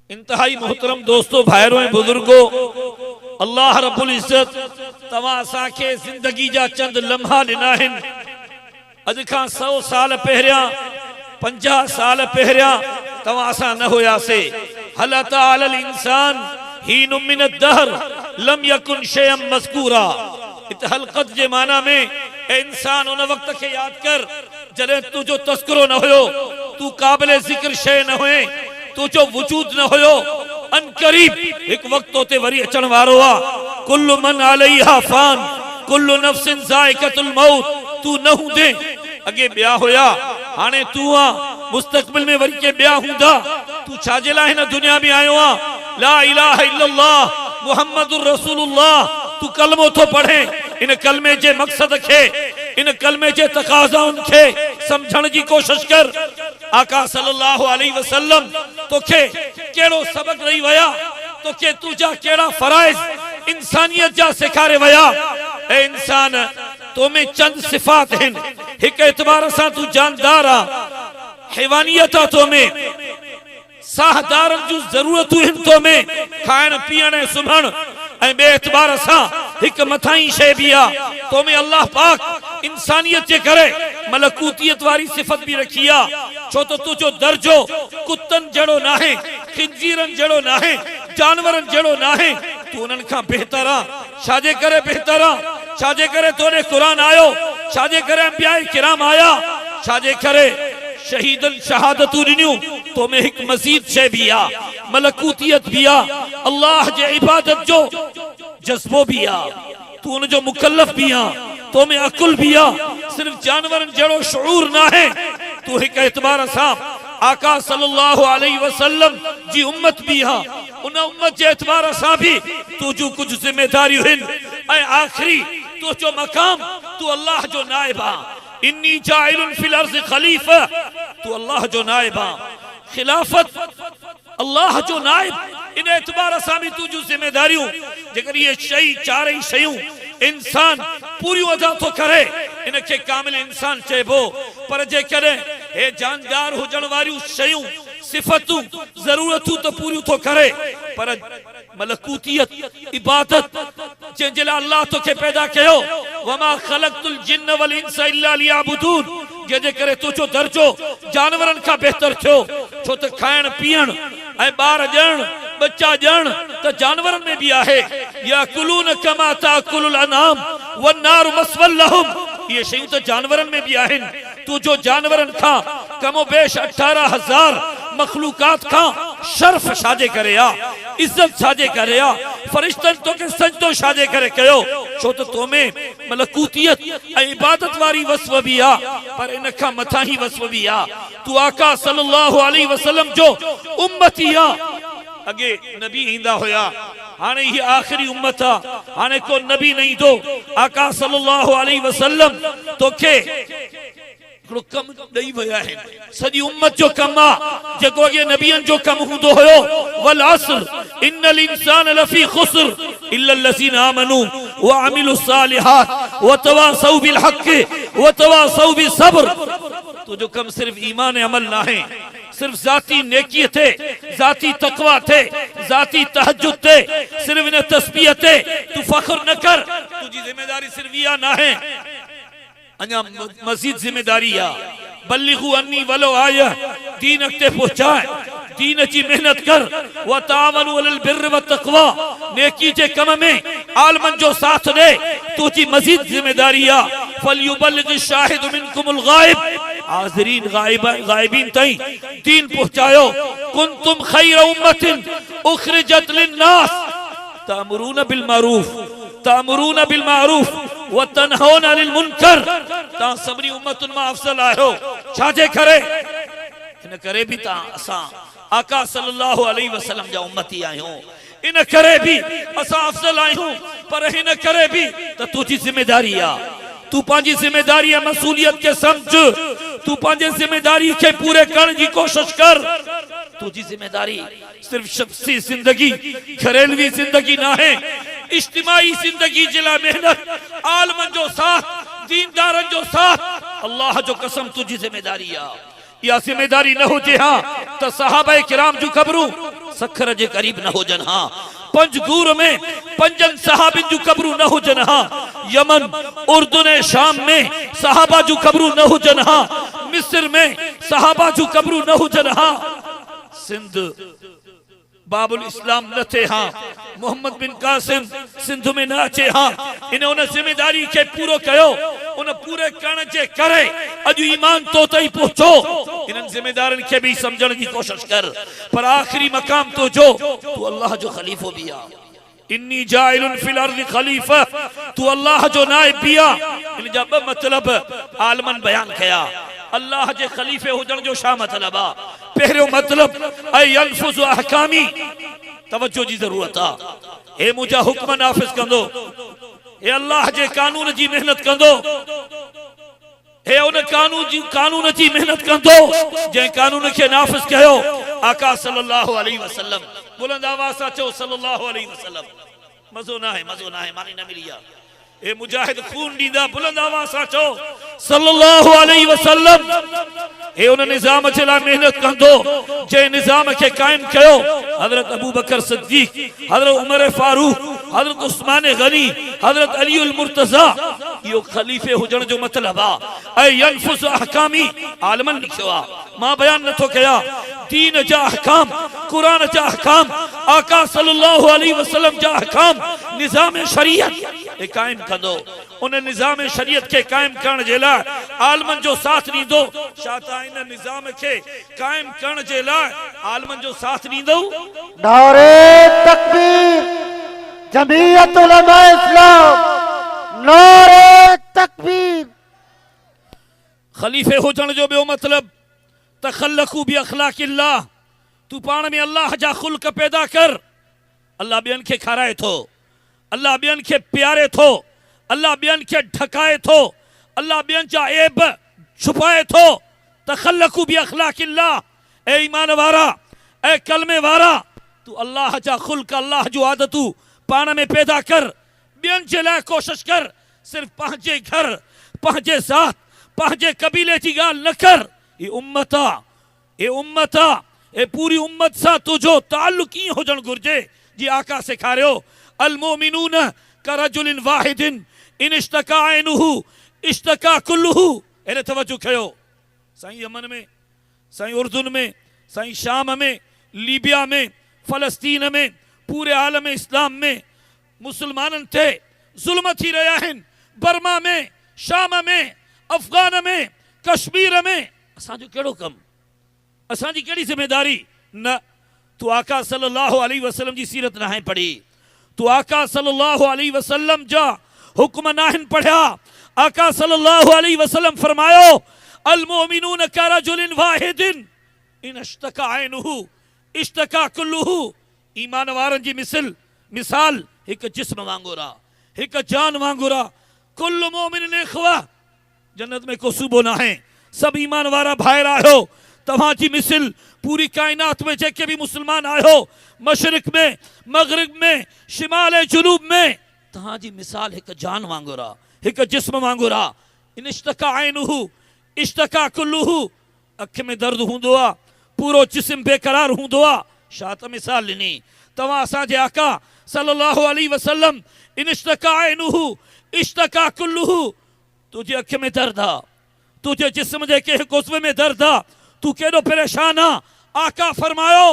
इंतहाई मोहतरम दोस्तों, भाइरों ऐं बुजुर्गो, अल्लाह रब्बुल इज्जत तव्हां असांखे ज़िंदगी जा चंद लम्हा ॾिना आहिनि। अॼु खां 100 साल पहिरियां, 50 साल पहिरियां तव्हां असां न हुयासीं। हल अता अलल इंसान हीनुम मिन अद्दहर लम यकुन शयअन मज़कूरा। इत हलक़त जे माना में ए इंसान उन वक्त खे याद कर जॾहिं तुंहिंजो तस्करो न हुयो, तू क़ाबिल ज़िक्र शइ न हुए, तुझो वजूद न होयो। अन करीब एक वक्त होते वरी अचण वारो आ। कुल्लु मन अलैहा फान कुल्लु नफ्सिन ज़ाइक़तुल मौत। तू न हूंदे अगे ॿिया हुया, हाणे तू आ, मुस्तक़बिल में वरी के ॿिया हूंदा। तू छाजे लाइ हिन दुनिया में आयो आ? ला इलाहा इल्लल्लाह मुहम्मदुर रसूलुल्लाह। तू कलमो थो पढ़े, इन कलमे जे मकसद खे, इन कलमे जे तकाज़ाउनि खे समझण जी कोशिश कर। आका सल्लल्लाहु अलैहि वसल्लम तोखे केड़ो सबक ॾेई वया, तोखे तुझा केड़ा फराइज इंसानियत जा सिखारे वया। ए इंसान, तो में चंद सिफात हैं। एक एतबार सां तू जानदार आ, हैवानियत आ तो में, साहदारन जो जरूरतूं हैं तो में, खाइण पीअण ऐं सुम्हण। ऐं ॿिए एतबार सां हिक मथाई शइ भी आ तो में अल्लाह पाक इंसानियत जे करे मलकूतियत वारी सिफत भी रखी आ। छो तो तुझो दर्जो कुत्तन जड़ो नाहे, खिंजीरन जड़ो नाहे, जानवरन जड़ो नाहे। तू उन्हनि खां बेहतर आ। छाजे करे बेहतर आ? छाजे करे तोरे कुरान आयो? छाजे करे अंबिया किराम आया? छाजे करे शहीदन शहादतूं ॾिनियूं? तो में हिक मजीद शइ भी आ, मलकूतियत भी आ, अल्लाह जे इबादत जो जज्बो भी आ। तू उन जो मुकल्लफ भी आ, तो में अकुल भी आ। सिर्फ जानवरन जड़ो शऊर ना है। तू हिक एतबार सां आका सल्लल्लाहु अलैहि वसल्लम जी उम्मत भी हा। उन उम्मत जे एतबार सां भी तुझू कुछ जिम्मेदारियूं आहिनि। ऐं आखिरी तुझो मकाम, तू अल्लाह जो नाइब आ। इन्नी जाइलुन फिल अर्ज़ खलीफा। तू अल्लाह जो नाइब आ। खिलाफत अल्लाह जो नाइब। इन एतबार सां भी तुझू जिम्मेदारियूं, जेकर ये शई चारई शयूं इंसान पूरी अदा तो करे, इनके कामिल इंसान चइबो। पर जेकॾहिं हे जानदार हुजण वारियूं शयूं, सिफतूं, जरूरतूं तो पूरी तो करे, पर मलकूतियत, इबादत जंहिंजे लाइ अल्लाह तोखे पैदा कयो, वमा ख़लक़तुल जिन्न वल इंस इल्ला लियअबुदून, जंहिंजे करे तुझो दर्जो जानवरनि खां बहितर थियो। छो त खाइण पीअण ऐं ॿार ॼण, बच्चा ॼण त जानवरनि में भी आहे। याकुलून कमा ताकुलुल अनाम वन्नारु मस्वल लहुम। ये शयूं त जानवरनि में भी आहिनि। तुझो जानवरनि खां कमो बेश 18,000 मखलूकात खां शर्फ छाजे करे आ, इज्जत छाजे करे आ, फरिश्तन तोखे सजदो छाजे करे कयो? छो त तो में मलकूतियत ऐं इबादत वारी वस्व भी आ, पर इन खां मथा ही वस्व भी आ। तू आका सल्लल्लाहु अलैहि वसल्लम जो उम्मती आ। अगे नबी ईंदा हुया, हाणे ही आखिरी उम्मत आ। हाणे को नबी न ईंदो। आका सल्लल्लाहु अलैहि वसल्लम तोखे कम ॾेई विया आहिनि। सॼी उम्मत जो कम आ जेको अॻे नबियनि जो कम हूंदो हुयो। वल अस्र इन्नल इंसान लफी खुस्र इल्ला लज़ीना आमनू व अमिलुस सालिहात व तवासौ बिल हक़ व तवासौ बिस सब्र। तुझो कम सिर्फ ईमान अमल ना है, सिर्फ जाती नेकी थे, जाती तकवा थे, जाती तहज्जुद थे, सिर्फ इन तस्बीह थे तू फख्र न कर। तुझी जिम्मेदारी सिर्फ या ना है, अञा मजीद जिम्मेदारी आ। बल्लिगु अन्नी वलो आया, दीन अॻिते पहुचाए, दीन जी मेहनत कर। व तावनु अलल बिर्र व तक़वा, नेकी जे कम में आलमन जो साथ दे। तुझी मजीद जिम्मेदारी आ। फलयुबल्लिग शाहिद मिनकुमुल गायब, हाज़िरीन गायबीन ताईं दीन पहुंचायो। कुंतुम खैर उम्मतिन उखरिजत लिन्नास तामुरून बिल मारूफ व तनहौन अनिल मुनकर। ता सबरी उम्मतुन मां अफजल आयो। छाजे करे? इन करे भी ता असां आका सल्लल्लाहु अलैहि वसल्लम जा उम्मती आहियूं। इन करे भी असां अफजल आहियूं, पर हिन करे भी त तुझी जिम्मेदारी आ। तू पंहिंजी जिम्मेदारी ऐं मसूलियत के समझ। तू पंहिंजी जिम्मेदारी के पूरे करण जी कोशिश कर। तुझी जिम्मेदारी सिर्फ शख्सी जिंदगी, घरेलवी जिंदगी ना है, इज्तिमाई जिंदगी जे लाइ मेहनत, आलमन जो साथ, दीनदारन जो साथ। अल्लाह जो कसम तुझी जिम्मेदारी आ। या जिम्मेदारी न हुजे हा त सहाबा किराम जू कब्रू सखर जे करीब न हुजन हा। पंजगूर में पंजन सहाबिन जू कब्रू न हुजन हा। यमन उर्दुन शाम में सहाबा जू कब्रू न हुजन हा। मिस्र में सहाबा जू कब्रू न हुजन हा। सिंध बाबुल इस्लाम न थे हाँ। मोहम्मद बिन कासिम सिंध में न अचे हाँ। इन्हें उन जिम्मेदारी के पूरो कयो। उन पूरे करण जे करे अज ईमान तो तई पहुंचो। इन जिम्मेदारन के भी समझण की कोशिश कर। पर आखिरी मकाम तो जो तू अल्लाह जो खलीफो बिया। इन्नी जाइलुन फिल अर्ज़ खलीफा, तू अल्लाह जो नाइब बिया। इन जा ब मतलब आलमन बयान कया। अल्लाह जे खलीफे हुजण जो शा मतलब आ। पहिरियों मतलब ऐ यनफुज़ु अहकामी, तवज्जो जी जरूरत आ। हे मुझा हुक्म नाफिज कंदो, हे अल्लाह जे कानून जी मेहनत कंदो, हे उन कानून जी मेहनत कंदो जे कानून के नाफिज कयो। आका सल्लल्लाहु अलैहि वसल्लम बुलंद आवाज सां चओ सल्लल्लाहु अलैहि वसल्लम। मज़ो ना है मानी न मिली आ। ए मुजाहिद खून दीदा बुलंद आवाज सां चओ सल्लल्लाहु अलैहि वसल्लम। ए उन निजाम जे लाइ मेहनत कंदो जे निजाम के कायम कयो। हजरत अबू बकर सिद्दीक, हजरत उमर फारूक, हजरत उस्मान गनी, हजरत अली उल मुर्तजा, यो खलीफे हुजण जो मतलब आ। ऐ यनफुज़ अहकामी आलमन लिखियो आ। मां बयान नथो कया। दीन जा अहकाम, कुरान जा अहकाम, आका सल्लल्लाहु अलैहि वसल्लम जा अहकाम, निजाम शरीयत ए कायम कंदो। उन निजाम शरीयत के कायम करण जे लाइ आलमन जो साथ ॾींदो। छा त इन निजाम के कायम करण जे लाइ आलमन जो साथ ॾींदो। नारे तकबीर, जमीयत उलमा इस्लाम, नारे तकबीर। खलीफे हुजण जो ॿियो मतलब तखल्लकू बि अखलाकिल्लाह, तू पाण में अल्लाह जा खुल्क पैदा कर। अल्लाह ॿियनि खे खाराए थो, अल्लाह ॿियनि खे प्यारे थो, अल्लाह ॿियनि खे ढकाए थो, अल्लाह ॿियनि जा ऐब छुपाए थो। तखल्लकू बि अखलाकिल्लाह, ए ईमान वारा, ए कलमे वारा, तू अल्लाह जा खुल्क, अल्लाह जो आदतू पाण में पैदा कर। ॿियनि जे लाइ कोशिश कर। सिर्फ पंहिंजे घर, पंहिंजे ज़ात, पंहिंजे कबीले जी ॻाल्हि न कर। ये उम्मत आ, ये उम्मत आ, ये पूरी उम्मत सां तुझो ताल्लुक कीअं हुजण घुर्जे। जी आका सेखारियो अल मोमिनून करजुलिन वाहिदिन इन इश्तका ऐनुहु इश्तका कुल्लुहु। एने तवज्जो कयो। साईं यमन में, साईं उर्दुन में, साईं शाम में, लीबिया में, फलस्तीन में, पूरे आलम इस्लाम में मुसलमानन थे जुल्म थी रहा आहिनि। बर्मा में, शाम में, अफगान में, कश्मीर में असांजो कहिड़ो कमु, असांजी कहिड़ी जिम्मेदारी न। तू आका सल्लल्लाहु अलैहि वसल्लम जी सीरत नाहे पढ़ी, तू आका सल्लल्लाहु अलैहि वसल्लम जा हुक्म नाहिन पढ़िया। आका सल्लल्लाहु अलैहि वसल्लम फरमायो अल मोमिनून करजुलिन वाहिदिन इन इश्तका ऐनुहु इश्तका कुल्लुहु। ईमान वारन जी मिसाल एक जिस्म वांगुर आ, एक जान वांगुर आ। कुल्लु मोमिन इख्वा, जन्नत में को सूबो ना है, सब ईमान वारा भाइर आयो। तव्हांजी मिसल पूरी कायनात में जेके भी मुसलमान आयो, मशरिक में, मगरिब में, शिमाल जुनूब में, तव्हांजी मिसाल एक जान वांगुर आ, एक जिस्म वांगुर आ। इन इश्तका ऐनुहु इश्तका कुल्लुहु। अख में दर्द हूंदो आ, पूरो जिस्म बेकरार हूंदो आ। छा त मिसाल ॾिनी तव्हां असांजे आका सल्लल्लाहु अलैहि वसल्लम। इन इश्तका ऐनुहु इश्तका कुल्लुहु। तुझे अख में दर्द आ, तुझे जिस्म जे के गुस्वे में दर्द आ, तू केॾो परेशान आ। आका फरमायो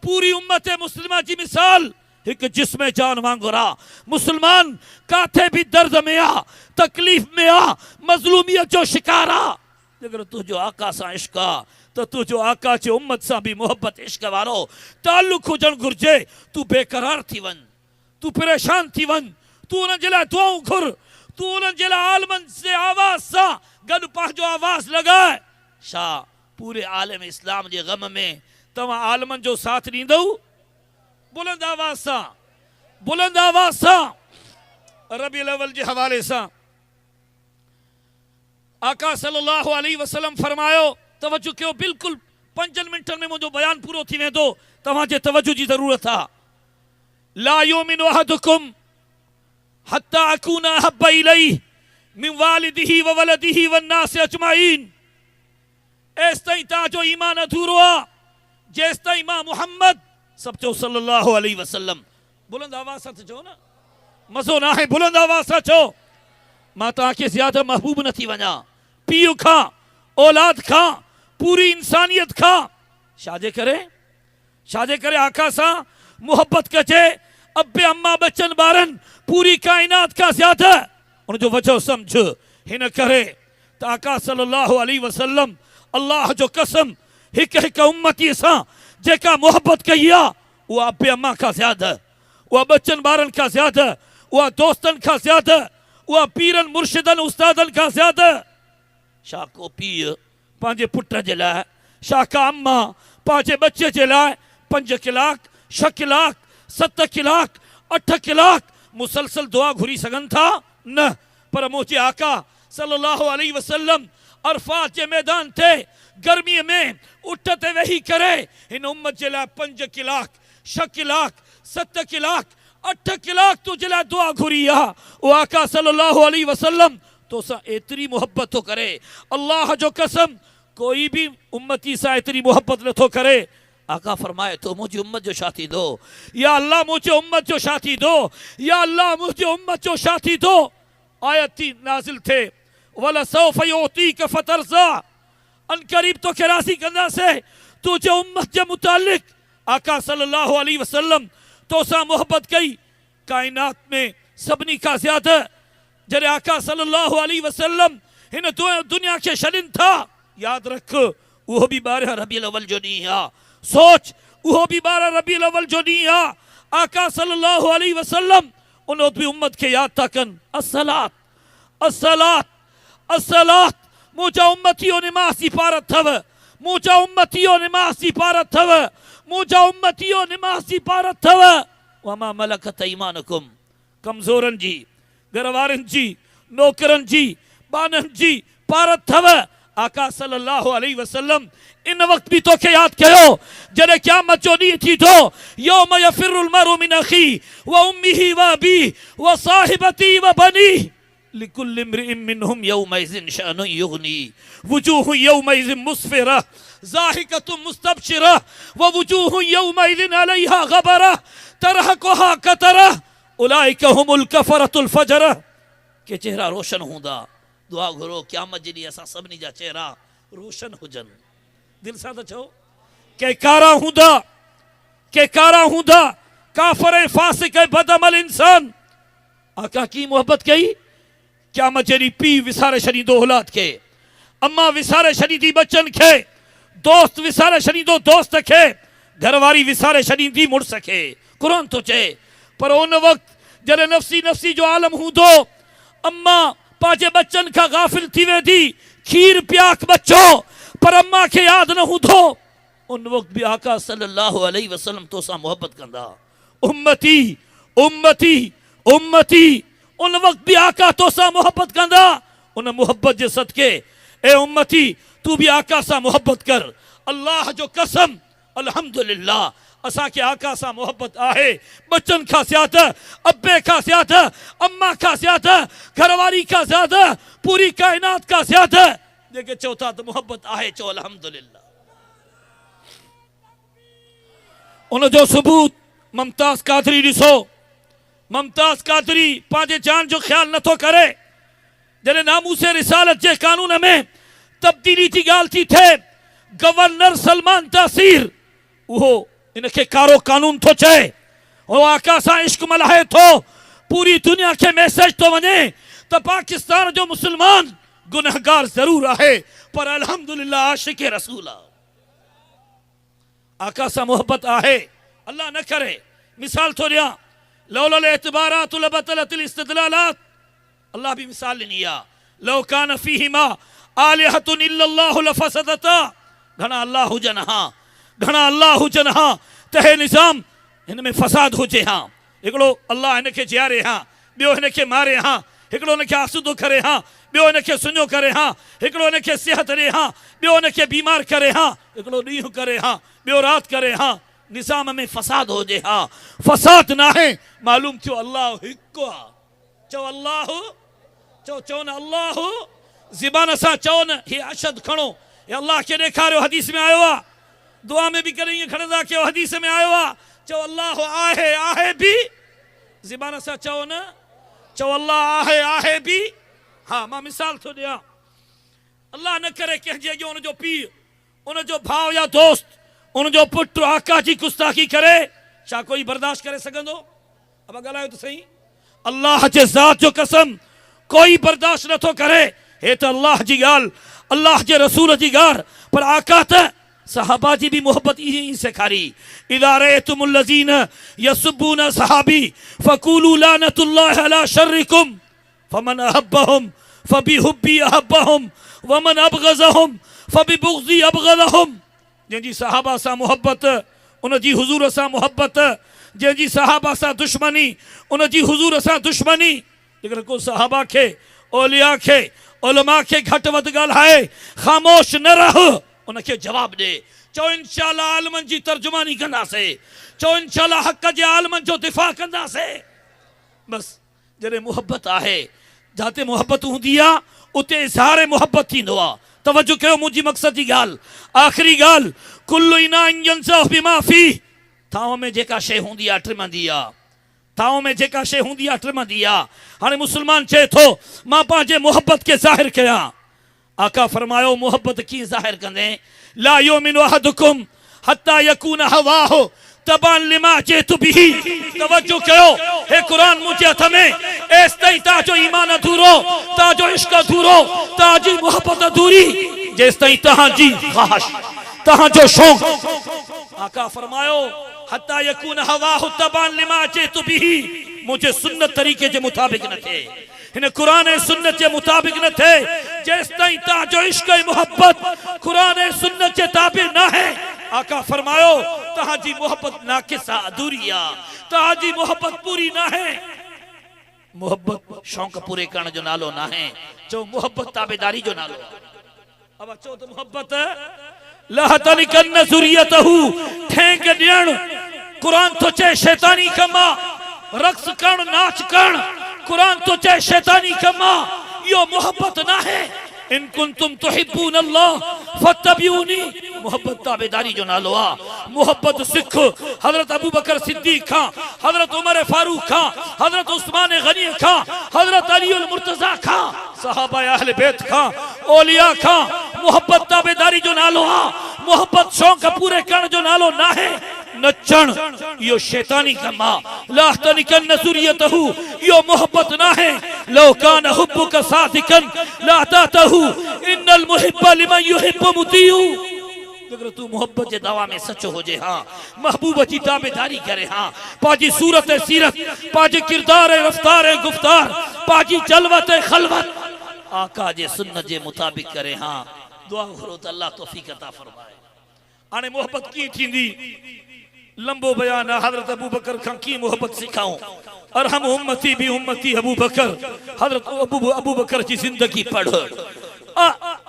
पूरी उम्मत मुस्लिमा जी मिसाल एक जिस्म जान वांगुर आ। मुसलमान काथे भी दर्द में आ, तकलीफ में आ, मजलूमियत जो शिकार आ। अगर तुझो आका सां इश्क आ तो तुझो आका जे उम्मत सां भी मोहब्बत इश्क वारो ताल्लुक हुजण घुर्जे। तू बेकरार थी वञ, तू परेशान थी वञ, तू उन जे लाइ दुआऊं घुर, तू उन जे लाइ आलमन से आवाज सां गॾु पंहिंजो आवाज़ लॻाए। छा पूरे आलम इस्लाम जे गम में तव्हां आलमन जो साथ ॾींदव? बुलंद आवाज़ सां, बुलंद आवाज़ सां। रबीउल अव्वल जे हवाले सां आका सल्लल्लाहु अलैहि वसल्लम फरमायो, तवज्जो कयो, बिल्कुल 5 मिनटनि में मुंहिंजो बयान पूरो थी वेंदो, तव्हांजे तवज्जो जी ज़रूरत आहे। ला युमिनु अहदुकुम हत्ता अकूना अहब्बा इलैहि मिन वालिदिही व वलदिही वन नास अजमाइन। एस ताईं तव्हांजो ईमान अधूरो आहे जेस ताईं मां मुहम्मद सब चो सल्लल्लाहु अलैहि वसल्लम। बुलंद आवाज़ सां चओ न, मज़ो न आहे, बुलंद आवाज़ सां चओ। मां तव्हांखे ज़्यादा महबूब न थी वञा, पीउ खां, औलाद खां, पूरी इंसानियत खां। छाजे करे आका सां मोहब्बत कजे, अब्बे अम्मा बच्चन ॿारनि, पूरी काइनात खां ज़्यादा। उनजो वजह सम्झ, हिन करे त आका सल्लल्लाहु अलैहि वसल्लम अल्लाह जो कसम हिक हिक उम्मती सां जेका मोहब्बत कई आहे, उहा अब्बे अम्मा खां ज़्यादा, उहा बच्चन ॿारनि खां ज़्यादा, उहा दोस्तनि खां ज़्यादा, उहा पीरनि मुर्शिदनि उस्तादनि खां ज़्यादा। छा को पीउ पंहिंजे पुट जे लाइ, छा का अम्मा पंहिंजे बच्चे जे लाइ 5 कलाक, 6 कलाक, 7 कलाक, 8 कलाक मुसलसल दुआ घुरी सघनि था? न। पर मुंहिंजे आका सल्लल्लाहु अलैहि वसल्लम अरफात जे मैदान ते गर्मीअ में उठ ते वेही करे हिन उम्मत जे लाइ 5 कलाक, 6 कलाक, 7 कलाक, 8 कलाक तुझे लाइ दुआ घुरी आहे। उहो आका सल्लल्लाहु अलैहि वसल्लम तोसां एतिरी मोहब्बत थो करे, अल्लाह जो कसम कोई भी उम्मती सां एतिरी मोहब्बत नथो करे। आका फरमाए तो मुझे उम्मत जो छा थींदो, या अल्लाह मुझे उम्मत जो छा थींदो, या अल्लाह मुझे उम्मत जो छा थींदो। आयत थी नाज़िल थे, वला सौफ युतीक फतरज़ा, अन करीब तो के राज़ी कंदासीं तुझे उम्मत जे मुतालिक। आका सल्लल्लाहु अलैहि वसल्लम तोसां मोहब्बत कई काइनात में सभिनी खां ज़्यादा। जॾहिं आका सल्लल्लाहु अलैहि वसल्लम हिन दुनिया खे छॾनि था, याद रख उहो भी 12 रबीउल अव्वल जो ॾींहुं आहे। सोच उहो भी 12 रबीउल अव्वल जो ॾींहुं आहे। आका सल्लल्लाहु अलैहि वसल्लम उन वक़्त भी उम्मत खे याद था कनि, अस्सलात अस्सलात अस्सलात। मुंहिंजा उम्मतियो निमाज़ जी पारत अथव, मुंहिंजा उम्मतियो निमाज़ जी पारत अथव, मुंहिंजा उम्मतियो निमाज़ जी पारत अथव। वमा मलकत ईमानुकुम, कमज़ोरनि जी, घरवारनि जी, नौकरनि जी, बाननि जी पारत अथव। आका सल्लल्लाहु अलैहि वसल्लम इन वक्त भी तोखे याद कयो जॾहिं क़यामत जो ॾींहुं थींदो, यौम यफिरुल मरउ मिन अखी व उम्मिही व अबीही व साहिबती व बनीह लिकुल्लि इम्रिइन मिनहुम यौमइज़िन शअनुन युग़नी वुजूहुन यौमइज़िन मुस्फिरा ज़ाहिकतुन मुस्तबशिरा व वुजूहुन यौमइज़िन अलैहा गबरा तरहकुहा कतरा उलाइका हुमुल कफरतुल फजरा। के चेहरा रोशन हूंदा। दुआ घुरो क़यामत जे ॾींहुं असां सभिनी जा चेहरा रोशन हुजनि। दिल सां त चओ, के कारा हूंदा काफ़िर ऐं फासिक ऐं बदअमल इंसान। आका की मोहब्बत कई, क़यामत जे ॾींहुं पीउ विसारे छॾींदो औलाद खे, अम्मा विसारे छॾींदी बच्चनि खे, दोस्त विसारे छॾींदो दोस्त खे, घरवारी विसारे छॾींदी मुड़ुस खे। क़ुरान थो चए। पर उन वक़्तु जॾहिं नफ़्सी नफ़्सी जो आलम हूंदो, अम्मा पंहिंजे बच्चनि खां गाफ़िल थी वेंदी, खीर प्याक बच्चो, पर अम्मा खे यादि न हूंदो। उन वक़्तु भी आका सल्लल्लाहु अलैहि वसल्लम तोसां मोहब्बत कंदा, उम्मती उम्मती उम्मती। उन वक़्तु भी आका तोसां मोहब्बत कंदा। उन मोहब्बत जे सदके ए उम्मती तू भी आका सां मोहब्बत कर। अल्लाह जो कसम अल्हम्दुलिल्लाह असांखे आका सां मोहब्बत आहे, बच्चन खां ज़्यादा, अब्बे खां ज़्यादा, अम्मा खां ज़्यादा, घरवारी खां ज़्यादा, पूरी काइनात खां ज़्यादा। जेके चओ था त मोहब्बत आहे, चओ अल्हम्दुलिल्लाह। उनजो सबूत मुमताज़ कादरी ॾिसो। मुमताज़ कादरी पंहिंजे जान जो ख़्यालु नथो करे। जॾहिं नामूसे रिसालत जे कानून में तब्दीली जी ॻाल्हि थी थिए, गवर्नर सलमान तासीर उहो इनखे कारो कानून थो चए। उहो आका सां इश्क मल्हाए थो, पूरी दुनिया खे मैसेज थो वञे त पाकिस्तान जो मुसलमान गुनहगार ज़रूर आहे, पर अल्हम्दुलिल्लाह आशिक़ रसूल आहे। आका सां मोहब्बत आहे। अल्लाह न करे मिसाल थो ॾियां, लौलल एतबारात लबतलतिल इस्तदलालात। अल्लाह भी मिसाल ॾिनी आहे, लौ कान फीहिमा आलिहतुन इल्लल्लाहु लफसदता। घणा अल्लाह हुजनि हा, घणा अल्लाह हुजनि हा, त हे निज़ाम हिन में फसाद हुजे हा। हिकिड़ो अल्लाह हिनखे जियारे हा, ॿियो हिनखे मारे हा, हिकिड़ो हिनखे आसूदो करे हा, ॿियो हिनखे सुञो करे हा, हिकिड़ो हिनखे सिहत ॾे हा, ॿियो हिनखे बीमार करे हा, हिकिड़ो ॾींहुं करे हा, ॿियो राति करे हा। निज़ाम में फसाद हुजे हा, फसाद न आहे। मालूम थियो अल्लाह हिकु आहे। चओ अल्लाह, चओ न अल्लाह। ज़बान सां चओ न, हे अशद खणो, या अल्लाह के ॾेखारियो हदीस में आयो आहे दुआ में भी करे ईअं खणंदा कयो हदीस में आयो आहे चओ अल्लाह आहे आहे भी ज़बान सां चओ न चओ अल्लाह आहे भी हाँ मां मिसाल थो ॾियां अल्लाह न करे कंहिंजे अॻियां उनजो पीउ उनजो भाउ या दोस्त उनजो पुटु आका जी गुस्ताखी करे छा कोई बर्दाश्त करे सघंदो अब ॻाल्हायो त सही अल्लाह जे ज़ात जो कसम कोई बर्दाश्त नथो करे हे त अल्लाह जी ॻाल्हि अल्लाह जे रसूल जी ॻाल्हि पर आका त सहाबा जी भी मोहब्बत यही सिखारी इदा रअयतुमुल लज़ीना यसुब्बूना सहाबी फक़ूलू लानतुल्लाहि अला शर्रिकुम फमन अहब्बहुम फबिहुब्बी अहब्बहुम वमन अबग़ज़हुम फबिबुग़ज़ी अबग़ज़हुम जंहिंजी सहाबा सां मोहब्बत उनजी हुज़ूर सां मोहब्बत जंहिंजी सहाबा सां दुश्मनी उनजी हुज़ूर सां दुश्मनी जेकर को सहाबा खे औलिया खे उलमा खे घटि वधि ॻाल्हाए ख़ामोश न रह उनखे जवाब ॾे चओ इंशाअल्लाह आलमनि जी तर्जुमानी कंदासीं चओ इंशाअल्लाह हक़ जे आलमनि जो दिफ़ा कंदासीं बस जॾहिं मोहब्बत आहे जिते मोहब्बत हूंदी आहे उते इज़हार मोहब्बत थींदो आहे तवज्जो कयो मुंहिंजी मक़सद जी ॻाल्हि आख़िरी ॻाल्हि कुल्लु इनाइन यंज़हु बिमा फीह थांव में जेका शइ हूंदी आहे टिमंदी आहे थांव में जेका शइ हूंदी आहे टिमंदी आहे हाणे मुस्लमान चए थो मां पंहिंजे मोहब्बत खे ज़ाहिर कयां आका फरमायो मोहब्बत कीअं ज़ाहिर कंदे ला युमिनु अहदुकुम हत्ता यकून हवाहु तबान लिमा जेतु बिही तवज्जो कयो हे कुरान मुझे हथ में एस ताईं तव्हांजो ईमान अधूरो तव्हांजो इश्क अधूरो तव्हांजी मोहब्बत अधूरी जेस ताईं तव्हांजी ख़्वाहिश तव्हांजो शौक़ आका फरमायो हत्ता यकून हवाहु तबान लिमा जेतु बिही मुझे सुन्नत तरीके जे मुताबिक न थे हिन कुरान ऐं सुन्नत जे मुताबिक न थे जेस ताईं तव्हांजो इश्क ऐं मोहब्बत कुरान ऐं सुन्नत जे ताबे न है आका फरमायो तव्हांजी मोहब्बत नाक़िस आहे अधूरी आहे तव्हांजी मोहब्बत पूरी न है मोहब्बत शौक़ पूरे करण जो नालो न है चओ मोहब्बत ताबेदारी जो नालो आहे अब चओ त मोहब्बत लहतनिकन ज़ुरियतहु ठेंग ॾियण कुरान तो चए शैतानी कम आहे रक़्स करण नाच करण कुरान तो चए शैतानी कम आहे इहो मोहब्बत न है इन कुंतुम तुहिब्बून अल्लाह फत्तबिऊनी मोहब्बत ताबेदारी जो नालो आहे मोहब्बत सिख हजरत अबू बकर सिद्दीक खां हजरत उमर फारूक खां हजरत उस्मान गनी खां हजरत अली अल मुर्तजा खां सहाबा अहले बैत खां औलिया खां मोहब्बत ताबेदारी जो नालो आहे मोहब्बत शौक़ पूरे करण जो नालो न है नचण यो शैतानी कम आहे लाहतनिकन ज़ुरियतहु यो मोहब्बत न है लौ कान हुब्बुक सादिकन लातातहु इन्नल मुहिब्ब लिमन युहिब्बु मुतीउ अगर तू मोहब्बत जे दावा में सचो हो जे हां महबूब जी ताबेदारी करे हां पाजी सूरत ए सीरत पाजी किरदार ए रफ्तार ए गुफ्तार पाजी जलवत ए खलवत आका जे सुन्नत जे मुताबिक करे हां दुआ करो त अल्लाह तौफीक अता फरमाए हाने मोहब्बत की थींदी लंबो बयान हजरत अबू बकर खां की मोहब्बत सिखाऊं अरहम उम्मती भी उम्मती अबू बकर हजरत अबू बकर की जिंदगी पढ़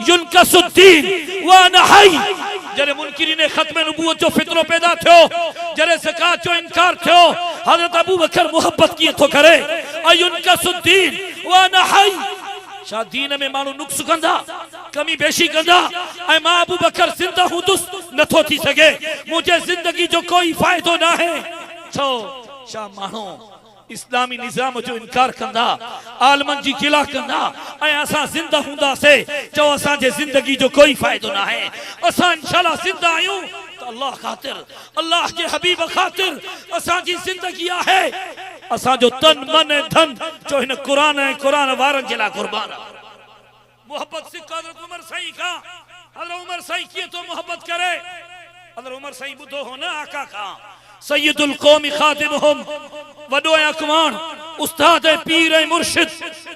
युनकसुद्दीन व नहई जरे मुनकिरीन खत्म नबूवत जो फितरो पैदा थियो जरे ज़कात जो इनकार थियो हजरत अबू बकर मोहब्बत की तो करे युनकसुद्दीन व नहई छा दीन में मानू नुक्स कंदा कमी बेशी कंदा ऐं मां अबू बकर जिंदा हुदुस नथो थी सके मुझे जिंदगी जो कोई फायदो ना है छो छा मानू इस्लामी निजाम जो इनकार कंदा आलमन जी गिला कंदा ऐं असां जिंदा हुंदासे चओ असां जे जिंदगी जो कोई फायदो ना है असां इंशाअल्लाह जिंदा आयूं तो अल्लाह खातिर अल्लाह के हबीब खातिर असां जी जिंदगी आहे असां जो तन मन धन जो इन कुरान ऐं कुरान वारन जे लाइ कुर्बान मोहब्बत सिख हज़रत उमर साईं खां हज़रत उमर साईं कीअं तो मोहब्बत करे हज़रत उमर साईं ॿुधो हो न आका खां सय्यदुल क़ौमी खादिमुहुम वॾो ऐं अॻवान उस्ताद ऐं पीर ऐं मुर्शिद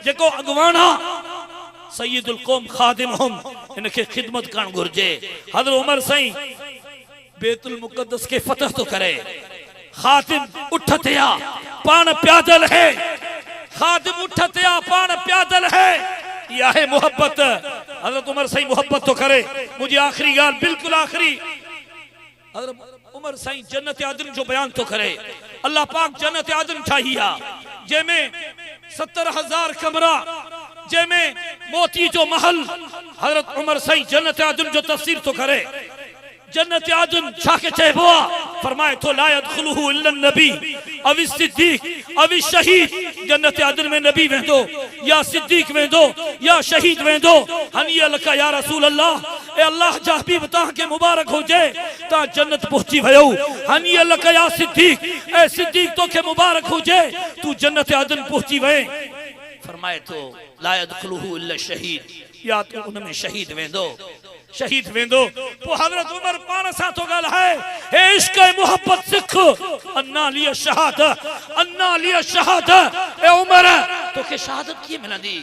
जेको अॻवान आहे सय्यदुल क़ौम खादिमुहुम इनखे ख़िदमत करण घुर्जे हज़रत उमर साईं बैतुल मुक़द्दस के फतह तो करे खादिम उठ थिया पान प्यादल है खादिम उठ थिया पान प्यादल है यह है मोहब्बत हज़रत उमर साईं मोहब्बत तो करे मुझे आखिरी गाल बिल्कुल आखिरी हज़रत उमर साईं जन्नत आदम जो बयान तो करे अल्लाह पाक जन्नत आदम ठाही जैमें 70,000 कमरा जैमें मोती जो महल हजरत उमर सही जन्नत आदन जो तफसीर तो करे जन्नत आदन छा के चइबो आहे फरमाए तो ला यदखुलुहु इल्ला नबी अवि सिद्दीक अवि शहीद जन्नत आदन में नबी वेंदो या सिद्दीक वेंदो या शहीद वेंदो हनिया लका या रसूल अल्लाह ए अल्लाह जा हबीब ता के मुबारक हो जाए ता जन्नत पहुंची वयो हनिया लका या सिद्दीक ए सिद्दीक तो के मुबारक हो जाए तू जन्नत आदन पहुंची वे फरमाए तो ला यदखुलुहु इल्ला शहीद या तो उनमें शहीद वेंदो तो हजरत उमर पान सा तो गल है हे इश्क मोहब्बत सिख अन्ना लिया शहादत ए उमर तो के शहादत की मिलंदी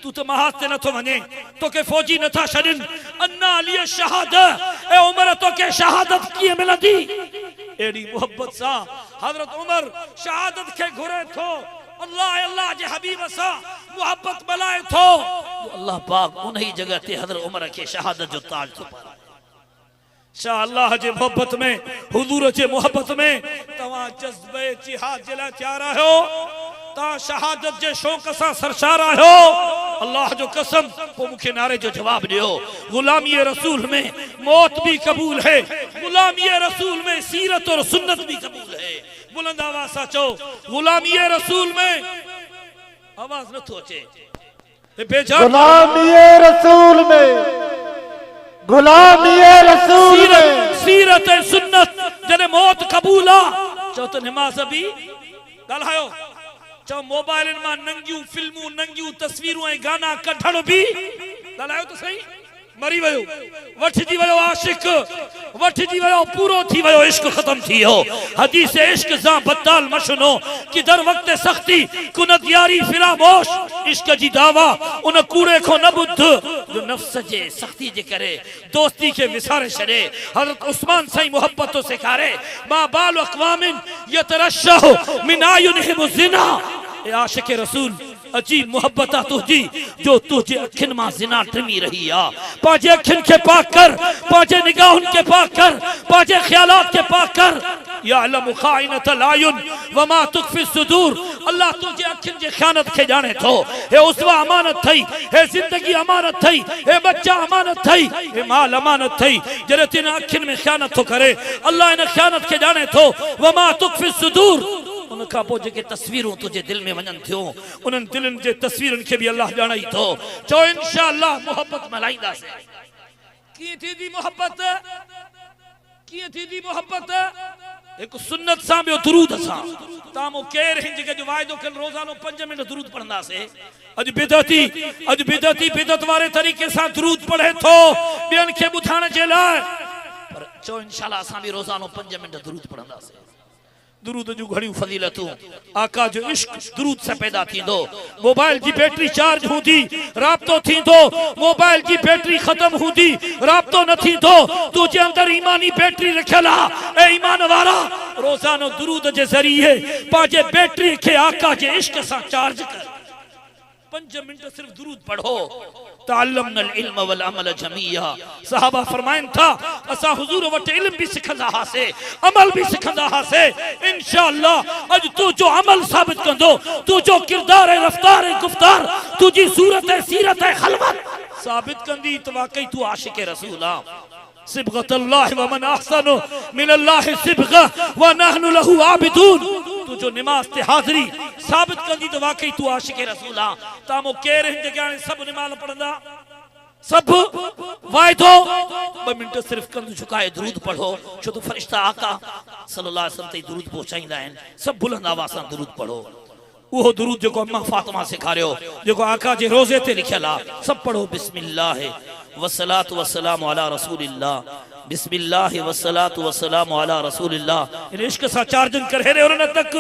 तू तो महाज ते नथो वने तो के फौजी नथा छड़न अन्ना लिया शहादत ए उमर तो के शहादत की मिलंदी एडी मोहब्बत सा हजरत उमर शहादत के घुरे थो अल्लाह जे हबीब सा मोहब्बत बलाए थो तो अल्लाह पाक उन्हीं जगह ते हजरत उमर के शहादत जो ताज तो पारा शाह अल्लाह जे मोहब्बत में हुजूर जे मोहब्बत में तवा जज्बे जिहाद जला तैयार हो ता शहादत जे शौक सा सरशार हो अल्लाह जो कसम वो मुखे नारे जो जवाब दियो गुलामी रसूल में मौत भी कबूल है गुलामी रसूल में सीरत और सुन्नत भी कबूल है बुलंद आवाज सा चो गुलामी रसूल में आवाज न तो अचे गुलामी रसूल में सीरत सुन्नत जने मौत कबूला चो तो नमाज भी गलहायो चो मोबाइल में नंगियूं फिल्मूं नंगियूं तस्वीरूं ए गाना कढण भी गलहायो तो सही मरी वयो वठजी वयो आशिक वठजी वयो पूरो थी वयो इश्क खत्म थी हो हदीस इश्क जा बत्ताल मशनो किधर वक्त सख्ती कुनत यारी फिरामोश इश्क जी दावा उन कूड़े को न बुद्ध जो नफ्स जे सख्ती जे करे दोस्ती के विसारे छड़े हजरत उस्मान सही मोहब्बत तो सिखारे मा बाल अक़वामिन यतरशहु मिन आयुनिहिम ज़िना ए आशिक रसूल अजीब मोहब्बत तुझी जो तुझे अखिन मां जिना टमी रही आ पाजे अखिन के पाक कर पाजे निगाहन के पाक कर पाजे ख्यालात के पाक कर यालमु खाइनतल आयुन वमा तुखफी सुदूर अल्लाह तुझे अखिन जे खयानत के जाने थो हे उसवा अमानत थई हे जिंदगी अमानत थई हे बच्चा अमानत थई हे माल अमानत थई जरे तिन अखिन में खयानत तो करे अल्लाह इन खयानत के जाने थो वमा तुखफी सुदूर उनका पो जेके तस्वीरूं तुझे दिल में वजन थियो उनन दिलन जे तस्वीरन के भी अल्लाह जानाई थो चो इंशाअल्लाह मोहब्बत मलाइंदा से की थी दी मोहब्बत एक सुन्नत सा बयो दुरूद सा तामो केर हिंज के जो वायदो कल रोजानो 5 मिनट दुरूद पढ़ंदा से अज बिदती बिदत वाले तरीके सा दुरूद पढ़े थो बियन के बुधाण जे लाए पर चो इंशाअल्लाह असा भी रोजानो 5 मिनट दुरूद पढ़ंदा से दुरूद जो घड़ी फजीलतूं आका जो इश्क दुरूद से पैदा थी दो मोबाइल की बैटरी चार्ज होती राब्तो थी दो मोबाइल की बैटरी खत्म होती राब्तो न थी दो तुझे अंदर ईमानी बैटरी रखला ए ईमान वाला रोजानो दुरूद जे जरिए पाजे बैटरी के आका जे इश्क सा चार्ज कर 5 मिनट सिर्फ दुरूद पढ़ो ताल्लमनल इल्म वल अमल जमिया सहाबा फरमाइन था असा हुजूर वट इल्म भी सिखंदा हासे अमल भी सिखंदा हासे इंशाअल्लाह अज तू जो अमल साबित कंदो तू जो किरदार है रफ्तार है गुफ्तार तुझी सूरत है सीरत है खलवत साबित कंदी तो वाकई तू आशिक रसूल आ सिबगतुल्लाह व मन अहसनु मिनल्लाह सिबगा व नहनु लहु आबिदून तू जो नमाज ते हाजिरी साबित कंदी तो वाकई तू आशिक रसूल आ तामो केर हिंद के सब नमाज पढ़ंदा सब वायदो 2 मिनट सिर्फ कंध झुकाए दुरूद पढ़ो छो तो फरिश्ता आका सल्लल्लाहु अलैहि वसल्लम ते दुरूद पहुंचाइंदा आहिन सब बुलंद आवाज सां दुरूद पढ़ो वो दुरूद जो अम्मा फातिमा सिखारियो जो आका जे रोजे ते लिखियल आ सब पढ़ो बिस्मिल्लाह वस्सलातु वस्सलामु अला रसूलिल्लाह बिस्मिल्लाह वस्सलातु वस्सलामु अला रसूलिल्लाह इन इश्क सा चार्जन कर हेरे और न तक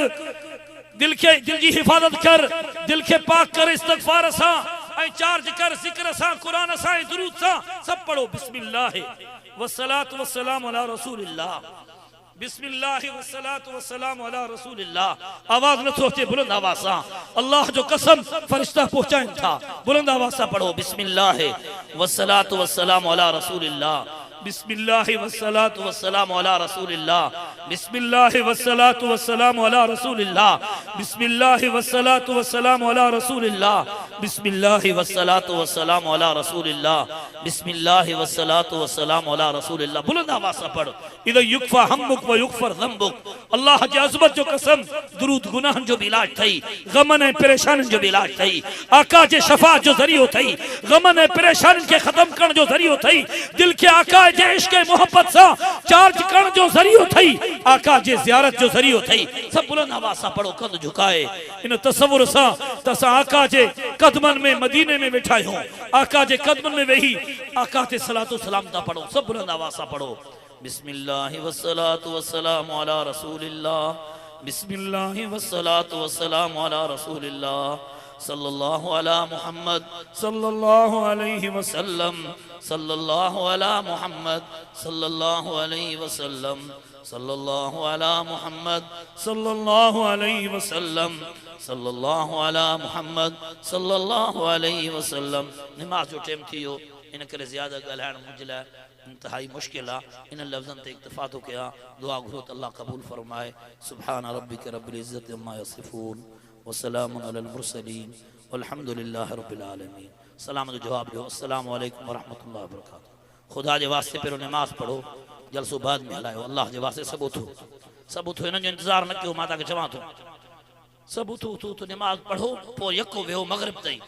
दिल की हिफाजत कर दिल के पाक कर इस्तगफार सा ऐ चार्ज कर जिक्र सा कुरान सा दुरूद सा सब पढ़ो बिस्मिल्लाह वस्सलातु वस्सलामु अला रसूलिल्लाह बिस्मिल्लाह वस्सलातु वस्सलामु अला रसूलिल्लाह आवाज न सोचे बुलंद आवाज सा अल्लाह जो कसम फरिश्ता पहुंचाइन था बुलंद आवाज सा पढ़ो बिस्मिल्लाह वस्सलातु वस्सलामु अला रसूलिल्लाह बिस्मिल्लाहि वस्सलातु वस्सलामु अला रसूलिल्लाह, बिस्मिल्लाहि वस्सलातु वस्सलामु अला रसूलिल्लाह, बिस्मिल्लाहि वस्सलातु वस्सलामु अला रसूलिल्लाह, बिस्मिल्लाहि वस्सलातु वस्सलामु अला रसूलिल्लाह, बिस्मिल्लाहि वस्सलातु वस्सलामु अला रसूलिल्लाह। बुलंद आवाज़ से पढ़ो। इधर युक्फा हम्मुक व युगफर ज़म्बुक। अल्लाह जी अज़मत जो कसम, दुरूद गुनाहन जो भी इलाज थई, गमन ऐं परेशानियुनि जो भी इलाज थई, आका जे शफ़ाअत जो ज़रियो थई, गमन ऐं परेशानियुनि खे ख़त्म करण जो ज़रियो थई, दिल के आका जे इश्क़ मोहब्बत से चार्ज करण जो ज़रियो थई, आका जे ज़ियारत जो ज़रियो थई। सब बुलंद आवाज़ से पढ़ो, कंध झुकाए इन तसव्वुर से त असां आका जे कदमन में मदीने में वेठा आहियूं, आका जे कदमन में वेही आका ते सलातो सलाम ता पढ़ो। सब बुलंद आवाज़ से पढ़ो। बिस्मिल्लाहि वस्सलातु वस्सलामु अला रसूलिल्लाह, बिस्मिल्लाहि वस्सलातु वस्सलामु अला रसूलिल्लाह, सल्लल्लाहु अला मुहम्मद सल्लल्लाहु अलैहि वसल्लम, सल्लल्लाहु अला मुहम्मद सल्लल्लाहु अलैहि वसल्लम, सल्लल्लाहु अला मुहम्मद सल्लल्लाहु अलैहि वसल्लम, सल्लल्लाहु अला मुहम्मद सल्लल्लाहु अलैहि वसल्लम। नमाज जो टाइम थियो इन करे ज़्यादा ॻाल्हाइण मुंहिंजे लाइ इंतहाई मुश्किल आहे। इन लफ़्ज़नि ते इक्तिफ़ा थो कयां। दुआ घुरो त अल्लाह क़बूल फरमाए। सुब्हान रब्बिक रब्बिल इज़्ज़ति अम्मा यसिफ़ून व सलामुन अलल मुरसलीन वल्हम्दुलिल्लाहि रब्बिल आलमीन। सलाम जो जवाब ॾियो। अस्सलामु अलैकुम व रहमतुल्लाहि व बरकातुहू। खुदा जे वास्ते पहिरियों नमाज़ पढ़ो, जलसो बाद में हलायो। अल्लाह जे वास्ते सभु उथो हिननि जो इंतज़ारु न कयो। मां तव्हांखे चवां थो, सभु उथो नमाज़ पढ़ो, पोइ यको वेहो मग़रिब ताईं।